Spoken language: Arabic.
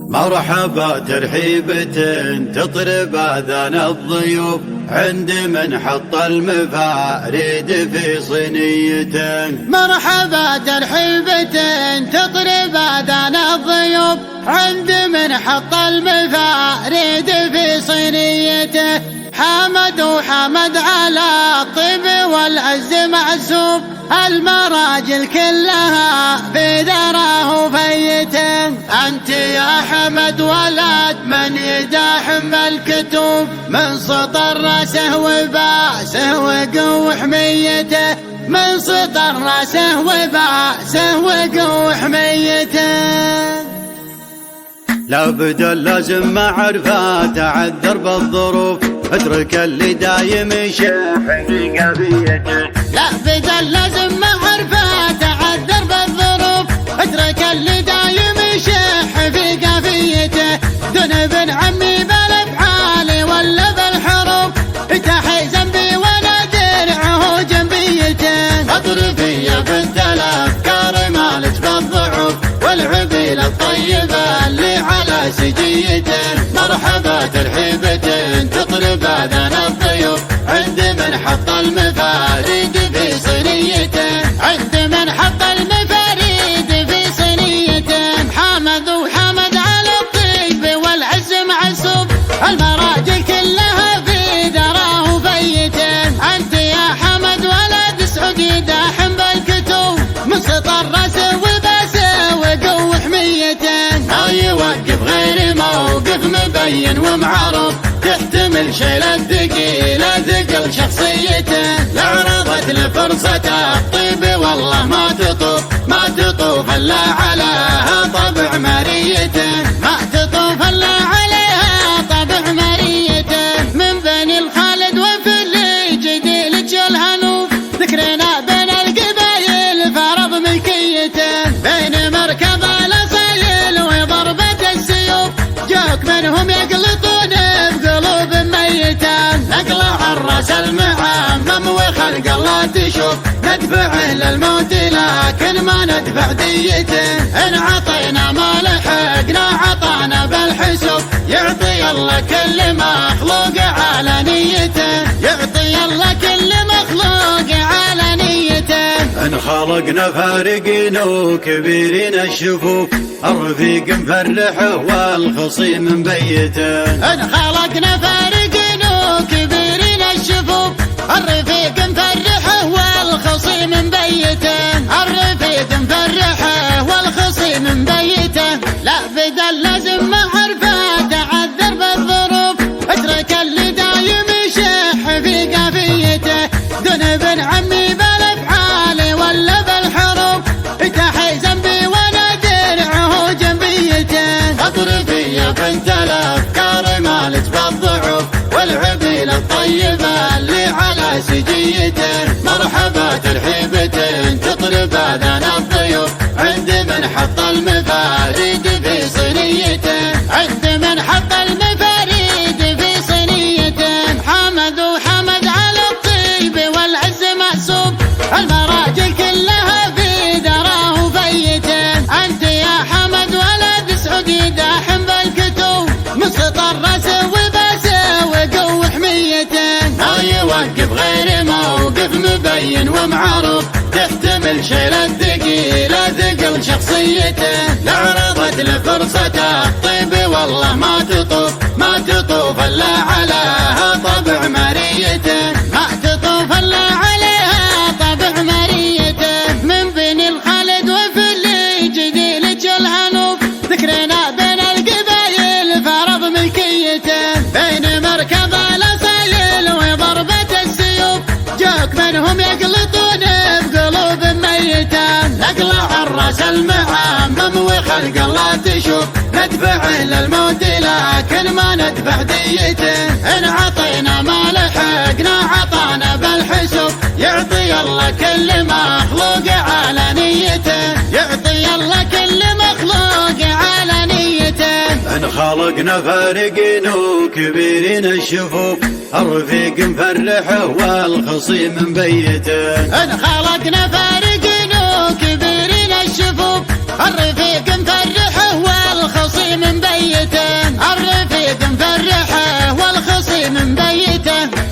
مرحبا ترحيبة تطرب آذان الضيوف عند من حط المفاريد في صينيته. مرحبا ترحيبة تطرب آذان الضيوف عند من حط المفاريد في صينيته. حمد وحمد على الطيب والعز معزوف، المراجل كلها في ذراه فيته. أنت يا حمد ولد من يداحم الكتوب، من سطر راسه وباسه وقو حميته، من سطر راسه وباسه وقو حميته. لابد لازم معرفة تعذر بالظروف، اترك اللي دايم يشح في قضيته. لابد لازم معرفة تعذر بالظروف، اترك اللي دايم يشح في قضيته. دون ابن عمي بالافعال ولا بالحروف، تحي ذنبي ولا درعه جنبيته. اطرفي يا بنت الافكار مالك بالضعف، والعبيل الطيبة اللي على سجيته. مرحبا ترحيبة تطرب آذان الضيوف عند من حط المفاريد في صينيته. عند من حط المفاريد في صينيته. حمد وحمد على الطيب والعز معزوف، المراجل كلها في ذراه فيته. انت يا حمد ولد سعود يداحم بالكتوب، من سطر راسه وباسه وقو حميته. ما يوقف غير موقف مبين ومعروف، تحتمل شيل الثقيل ثقل شخصيته. لعرضت لفرصة الطيب والله ما تطوف الا عليها طبع مريته. ما تطوف الا عليها طبع مريته. من بني الخالد وفي جديل الهنوف، ذكرنا بين القبايل فرض ملكيته. بين مركب الاصايل وضربة السيوف، جوك منهم يقلطون بقلوب ميته. نقلع الراس المعمم وخلق الله تشوف، ندفعه للموت لكن ما ندفع ديته. ان عطينا ما لحقنا عطانا بالحسوب، يعطي الله كل مخلوق على نيته. يعطي الله كل مخلوق على نيته. ان خلقنا فارقين وكبيرين الشفوف، الرفيق مفرحه والخصيم مبيته. ان خلقنا فارقين وكبيرين الشفوف، الرفيق مفرحه والخصيم مبيته. الرفيق مفرحه والخصيم مبيته. لا بدل لازم معرفة تعذر بالظروف، اترك اللي دايم يشح في قافيته. دون ابن عمي بالافعال ولا بالحروف، تحي ذنبي وانا درعه جنبيته. اطرفي يا بنت الافكار مالك بالضعف، والعبيل الطيبة اللي على سجيته. مرحبا ترحيبة تطرب آذان الضيوف عند من حط المفاريد في صينيته. عند من حط المفاريد في صينيته. حمد وحمد على الطيب والعز معزوف، المراجل كلها في ذراه فيته. انت يا حمد ولد سعود يداحم بالكتوب، من سطر راسه وباسه وقو حميته. ما يوقف غير موقف مبين ومعروف، تحتمل شيل الثقيل ثقل شخصيته. لعرضت لفرصة الطيب والله ما تطوف الا عليها طبع مريته. ما تطوف الا عليها طبع مريته. من بني الخالد وفي جديل الهنوف، ذكرنا بين القبايل فرض ملكيته. بين مركب الاصايل وضربة السيوف، جوك منهم يقلطون بقلوب ميته. نقلع الراس المعمم وخلق الله تشوف، ندفعه للموت لكن ما ندفع ديته. ان عطينا ما لحقنا عطانا بالحسوب، يعطي الله كل مخلوق على نيته. يعطي الله كل مخلوق على نيته. ان خلقنا فارقين وكبيرين الشفوف، الرفيق مفرحه والخصيم مبيته. ان خلقنا فارقين وكبيرين الشفوف، الرفيق مفرحه والخصيم صنيته